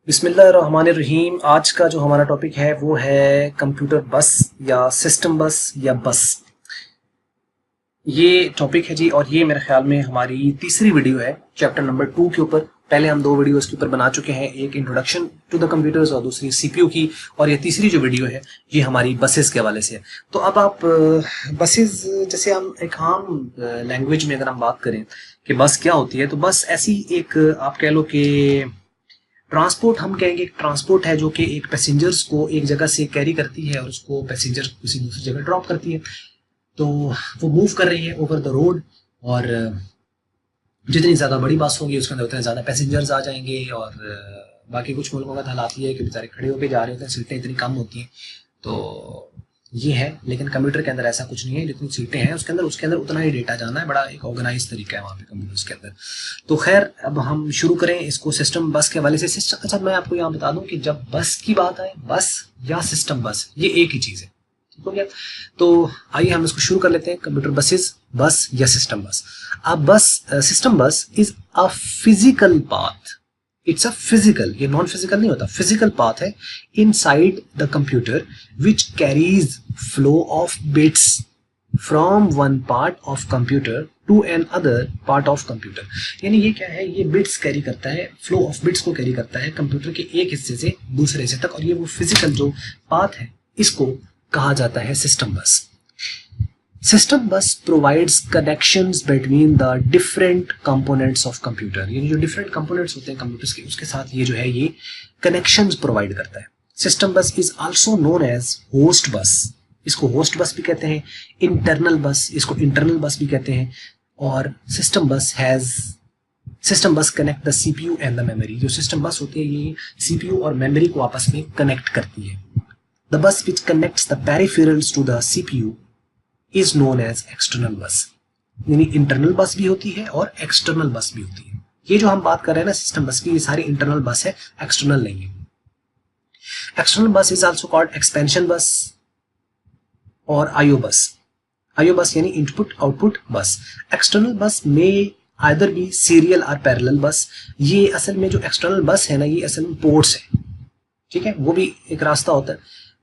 बिस्मिल्लाहिर्रहमानिर्रहीम। आज का जो हमारा टॉपिक है वो है कंप्यूटर बस या सिस्टम बस या बस। ये टॉपिक है जी, और ये मेरे ख्याल में हमारी तीसरी वीडियो है चैप्टर नंबर 2 के ऊपर। पहले हम 2 वीडियो इसके ऊपर बना चुके हैं, एक इंट्रोडक्शन टू द कंप्यूटर्स और दूसरी सीपीयू की, और ये तीसरी जो वीडियो है ये हमारी बसेस के हवाले से है। तो अब आप बसेस, जैसे हम एक आम लैंग्वेज में अगर हम बात करें कि बस क्या होती है, तो बस ऐसी एक आप कह लो कि ट्रांसपोर्ट, हम कहेंगे ट्रांसपोर्ट है जो कि एक पैसेंजर्स को एक जगह से कैरी करती है और उसको पैसेंजर किसी दूसरी जगह ड्रॉप करती है। तो वो मूव कर रही है ओवर द रोड, और जितनी ज़्यादा बड़ी बस होगी उसके अंदर उतने ज़्यादा पैसेंजर्स आ जाएंगे। और बाकी कुछ मुल्कों का हाल आती है कि बेचारे खड़े होकर जा रहे होते हैं, सीटें इतनी कम होती हैं। तो ये है, लेकिन कंप्यूटर के अंदर ऐसा कुछ नहीं है, जितनी सीटें हैं उसके अंदर उतना ही डेटा जाना है। बड़ा एक ऑर्गेनाइज तरीका है वहाँ पे कंप्यूटर्स के अंदर। तो खैर, अब हम शुरू करें इसको सिस्टम बस के हवाले से। सिस्टम, अच्छा मैं आपको यहाँ बता दूं कि जब बस की बात आए, बस या सिस्टम बस ये एक ही चीज़ है, ठीक हो गया। तो आइए हम इसको शुरू कर लेते हैं। कंप्यूटर बसेस, बस या सिस्टम बस। अब bus, system bus is a physical path. It's a physical, ये नॉन फिजिकल नहीं होता, फिजिकल पाथ है inside the computer which carries flow of bits from one part of computer to another part of computer. यानी ये क्या है, ये bits carry करता है, फ्लो ऑफ बिट्स को कैरी करता है कंप्यूटर के एक हिस्से से दूसरे हिस्से तक, और ये वो फिजिकल जो पाथ है इसको कहा जाता है सिस्टम बस। सिस्टम बस provides connections between the different components of computer. यानी जो डिफरेंट कंपोनेंट्स होते हैं कंप्यूटर्स के, उसके साथ ये जो है ये कनेक्शंस प्रोवाइड करता है। System bus is also known as host bus. इसको होस्ट बस भी कहते हैं, इंटरनल बस, इसको इंटरनल बस भी कहते हैं। और सिस्टम बस connect the CPU and the memory. जो सिस्टम बस होती है ये सीपीयू और मेमोरी को आपस में कनेक्ट करती है। The bus which connects the peripherals to the CPU is known as external bus. यानी इंटरनल बस भी होती है और एक्सटर्नल बस भी होती है। ये जो हम बात कर रहे हैं ना सिस्टम बस की, ये सारी इंटरनल बस है, एक्सटर्नल नहीं है। एक्सटर्नल बस इज आल्सो कॉल्ड एक्सपेंशन बस और आईओ बस। आईओ बस यानी इनपुट आउटपुट बस। एक्सटर्नल बस में आइदर बी सीरियल और पैरेलल बस। ये असल में जो एक्सटर्नल बस है ना, ये असल में पोर्ट्स है, ठीक है, वो भी एक रास्ता होता है,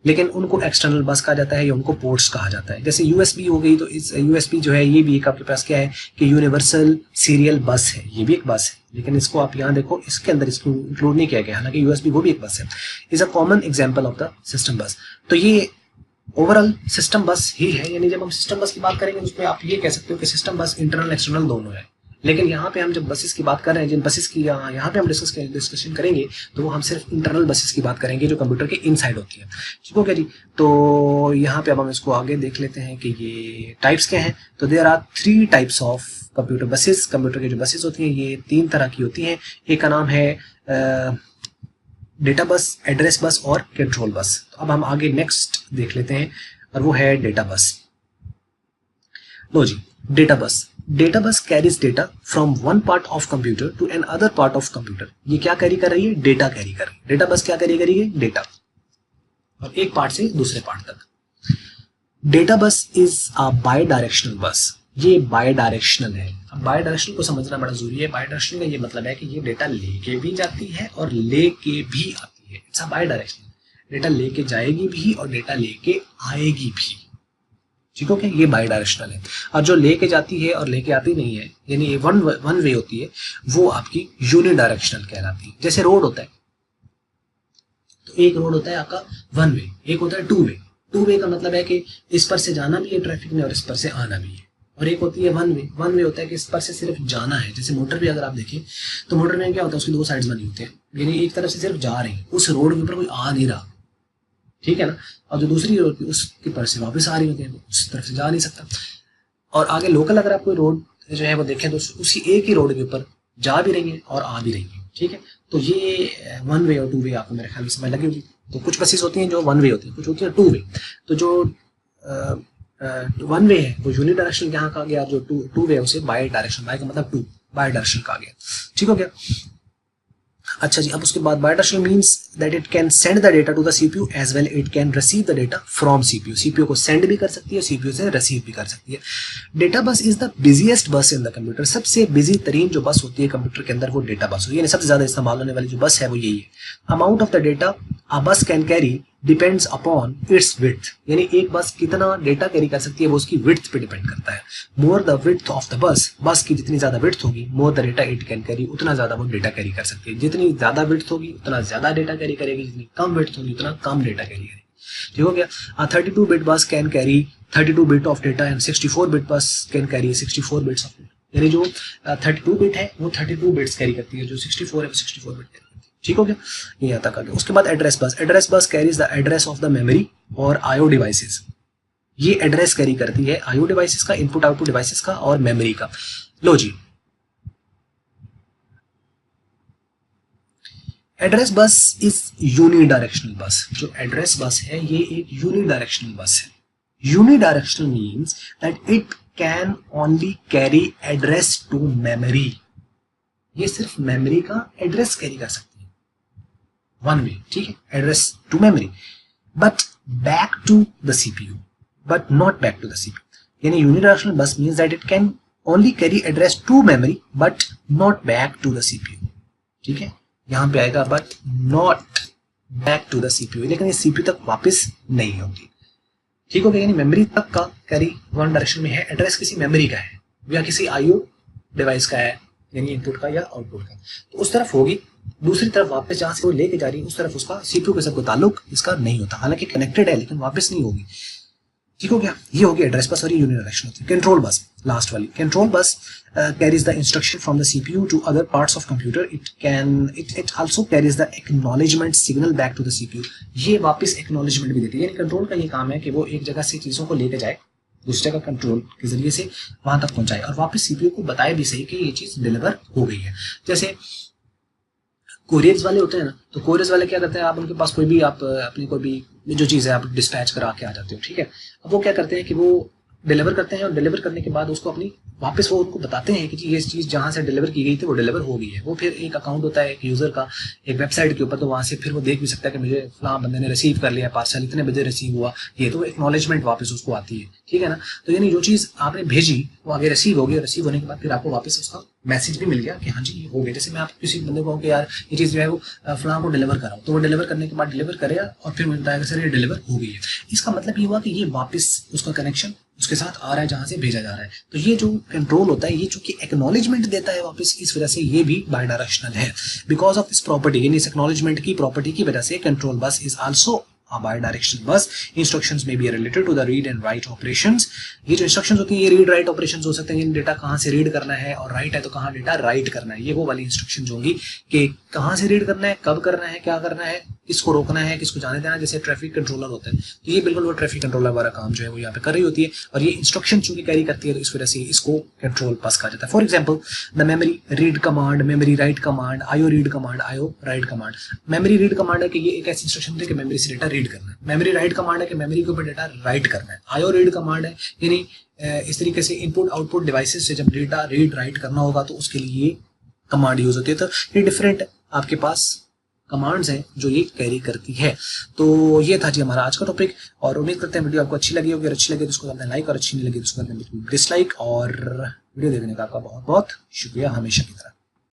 लेकिन उनको एक्सटर्नल बस कहा जाता है या उनको पोर्ट्स कहा जाता है। जैसे यूएसबी हो गई, तो इस यूएसबी जो है ये भी एक आपके पास क्या है कि यूनिवर्सल सीरियल बस है, ये भी एक बस है, लेकिन इसको आप यहाँ देखो इसके अंदर इसको इंक्लूड नहीं किया गया, हालांकि यूएसबी वो भी एक बस है। Is a common example of the system बस। तो ये ओवरऑल सिस्टम बस ही है। यानी जब हम सिस्टम बस की बात करेंगे उसमें आप ये कह सकते हो कि सिस्टम बस इंटरनल एक्सटर्नल दोनों है। लेकिन यहाँ पे हम जब बसेस की बात कर रहे हैं, जिन बसेस की यहाँ पे हम डिस्कशन करेंगे, तो वो हम सिर्फ इंटरनल बसेस की बात करेंगे जो कंप्यूटर के इनसाइड होती है, ठीक हो गया जी। तो यहाँ पे अब हम इसको आगे देख लेते हैं कि ये टाइप्स क्या हैं। तो there are 3 types of computer buses. Computer की जो बसेस होती हैं ये 3 तरह की होती हैं। एक का नाम है डेटा बस, एड्रेस बस और कंट्रोल बस। तो अब हम आगे नेक्स्ट देख लेते हैं, और वो है डेटा बस। लो जी, data bus. Data bus carries data from one part of computer to another part of computer. ये क्या कैरी कर रही है, डेटा कैरी कर रही है। डेटा बस क्या कैरी करेगी, डेटा, और एक पार्ट से दूसरे पार्ट तक। Data bus is a bye directional बस। ये बाय डायरेक्शनल है। अब बाय डायरेक्शनल को समझना बड़ा जरूरी है। बाय डायरेक्शनल का ये मतलब है कि ये डेटा लेके भी जाती है और लेके भी आती है। It's a bidirectional. Data लेके जाएगी भी और डेटा लेके आएगी भी, ठीक है, ये बाई डायरेक्शनल है। और जो लेके जाती है और लेके आती नहीं है, यानी ये वन वे होती है, वो आपकी यूनि डायरेक्शनल कहलाती है। जैसे रोड होता है, तो एक रोड होता है आपका वन वे, एक होता है टू वे। टू वे का मतलब है कि इस पर से जाना भी है ट्रैफिक ने और इस पर से आना भी है। और एक होती है वन वे। वन वे होता है कि इस पर से सिर्फ जाना है। जैसे मोटर वे अगर आप देखें तो मोटर वे क्या होता है, उसकी 2 साइड्स बनी होती है, यानी एक तरफ से सिर्फ जा रहे हैं, उस रोड के ऊपर कोई आ नहीं रहा, ठीक है ना। और जो दूसरी रोड थी उसके पर से वापस आ रही होती है, उस तरफ से जा नहीं सकता। और आगे लोकल अगर आप कोई रोड जो है वो देखें तो उसी एक ही रोड के ऊपर जा भी रही है और आ भी रही है, ठीक है। तो ये वन वे और टू वे आपको मेरे ख्याल में समझ लगी होगी। तो कुछ बसेस होती हैं जो वन वे होती हैं, कुछ होती है टू वे। तो जो वन वे है वो यूनि डायरेक्शन यहाँ कहा गया, जो टू वे है उसे बाय डायरेक्शन, बाय का मतलब टू, बाय डायरेक्शन कहा गया, ठीक हो गया। अच्छा जी, अब उसके बाद bidirectional means that it can send the data to the CPU as well it can receive the data from CPU. CPU को सेंड भी कर सकती है, सीपीयू से रिसीव भी कर सकती है। डेटा बस इज द बिजिएस्ट बस इन द कंप्यूटर। सबसे बिजी तरीन जो बस होती है कंप्यूटर के अंदर वो डेटा बस होती है, यानी सबसे ज्यादा इस्तेमाल होने वाली जो बस है वो यही है। अमाउंट ऑफ द डेटा अ बस can carry depends upon its width, यानी एक बस कितना डेटा कैरी कर सकती है वो उसकी विड्थ पे डिपेंड करता है। More the width of the bus की जितनी ज्यादा विड्थ होगी, more the data it can carry, उतना ज्यादा वो डेटा कैरी कर सकती है। जितनी ज्यादा विड्थ होगी उतना ज्यादा डेटा कैरी करेगी, जितनी कम विड्थ होगी उतना कम डेटा कैरी करेगी। ठीक हो गया। 32 bit bus can carry 32 bit of data and 64 bit bus can carry 64 bits of data, यानी जो 32 बिट है वो 32 बिट्स कैरी करती है, जो 64 है वो 64 बिट कैरी करती है। ठीक हो गया, ये यहाँ तक आ गया। उसके बाद address bus carries the address of the memory और आईओ डिवाइसेस। ये एड्रेस कैरी करती है आईओ डिवाइसेस का, इनपुट आउटपुट डिवाइसेस का और मेमोरी का। लो जी, एड्रेस बस इज यूनिडायरेक्शनल बस। जो एड्रेस बस है ये एक यूनिडायरेक्शनल बस है। Unidirectional means that it can only carry address to memory. ये सिर्फ मेमोरी का एड्रेस कैरी कर सकती है वन वे, ठीक है, address to memory, but back to the CPU, but not back to the CPU. यानी unidirectional bus means that it can only carry address to memory but not back to the CPU. ठीक है, यहां पे आएगा but not back to the CPU, लेकिन ये CPU तक वापस नहीं होगी। ठीक हो गया, यानी मेमोरी तक का कैरी वन डायरेक्शन में है, एड्रेस किसी मेमोरी का है या किसी आईओ डिवाइस का है, यानी इनपुट का या आउटपुट का, तो उस तरफ होगी। दूसरी तरफ वापस जहां से वो लेके जा रही है उस तरफ उसका सीपीयू के साथ कोई ताल्लुक इसका नहीं होता, हालांकि कनेक्टेड है लेकिन वापस नहीं होगी। ठीक हो गया, ये हो गया एड्रेस बस और ये यूनिडायरेक्शनल होती है। कंट्रोल बस, लास्ट वाली, control bus carries the instruction from the CPU to other parts of computer. It also carries the acknowledgement signal back to the CPU. ये वापस एक्नॉलेजमेंट भी देती है, यानी कंट्रोल का ये काम है कि वो एक जगह से चीजों को लेके जाए, दूसरे का कंट्रोल के जरिए से वहां तक पहुंचाए और वापस सीपीयू को बताए भी सही कि ये चीज डिलीवर हो गई है। जैसे कोरियर्स वाले होते हैं ना, तो कोरियर्स वाले क्या करते हैं, आप उनके पास कोई भी आप अपनी कोई भी जो चीज़ है आप डिस्पैच करा के आ जाते हो, ठीक है। अब वो क्या करते हैं कि वो डिलीवर करते हैं और डिलीवर करने के बाद उसको अपनी वापस वो उनको बताते हैं कि ये चीज़ जहाँ से डिलीवर की गई थी वो डिलीवर हो गई है। वो फिर एक अकाउंट होता है एक यूज़र का एक वेबसाइट के ऊपर, तो वहाँ से फिर वो देख भी सकता है कि मुझे फलां बंदे ने रिसीव कर लिया, पार्सल इतने बजे रिसीव हुआ, ये तो एक्नॉलेजमेंट वापस उसको आती है, ठीक है ना। तो यानी जो चीज़ आपने भेजी वो आगे रिसीव हो गई, रिसीव होने के बाद फिर आपको वापस उसका मैसेज भी मिल गया कि हाँ जी ये हो गया। जैसे मैं आप किसी बंदे को कहूँ कि यार ये चीज़ जो है वो फलां को डिलीवर कराओ, तो वो डिलीवर करने के बाद डिलीवर करेगा और फिर मिलता है कि सर ये डिलीवर हो गई है। इसका मतलब ये हुआ कि ये वापस उसका कनेक्शन उसके साथ आ रहा है जहां से भेजा जा रहा है। तो ये जो कंट्रोल होता है ये चूंकि एक्नॉलेजमेंट देता है वापस, इस वजह से ये भी बायडायरेक्शनल है। बिकॉज ऑफ दिस प्रॉपर्टी, यानी इस एक्नॉलेजमेंट की प्रॉपर्टी की वजह से control bus is also a bidirectional bus. Instructions may be related to the read and write operations. ये जो instructions होती है ये read write operations हो सकते हैं, डेटा कहाँ से रीड करना है, और राइट है तो कहाँ डेटा राइट करना है। ये वो वाली इंस्ट्रक्शंस होंगी कि कहाँ से रीड करना है, कब करना है, क्या करना है, किसको रोकना है, किसको जाने देना है। जैसे ट्रैफिक कंट्रोलर होता है, तो ये बिल्कुल वो ट्रैफिक कंट्रोलर वाला काम जो है वो यहाँ पे कर रही होती है, और ये इंस्ट्रक्शन चूंकि कैरी करती है तो इस वजह से इसको कंट्रोल बस कहा जाता है। For example the memory read command, memory write command, IO read command, IO right command. Memory read command है कि ये एक ऐसी इंस्ट्रक्शन है कि मेमोरी से डेटा रीड करना है। मेमोरी राइट कमांड है कि मेमोरी के ऊपर डेटा राइट करना है। आईओ रीड कमांड है यानी इस तरीके से इनपुट आउटपुट डिवाइसेस से जब डेटा रीड राइट करना होगा तो उसके लिए कमांड यूज होती है। तो ये डिफरेंट आपके पास कमांड्स हैं जो ये कैरी करती है। तो ये था जी हमारा आज का टॉपिक, और उम्मीद करते हैं वीडियो आपको अच्छी लगी होगी। अच्छी लगी तो उसको करना लाइक, और अच्छी नहीं लगी तो उसको करना डिसलाइक। और वीडियो देखने का आपका बहुत बहुत शुक्रिया हमेशा की तरह।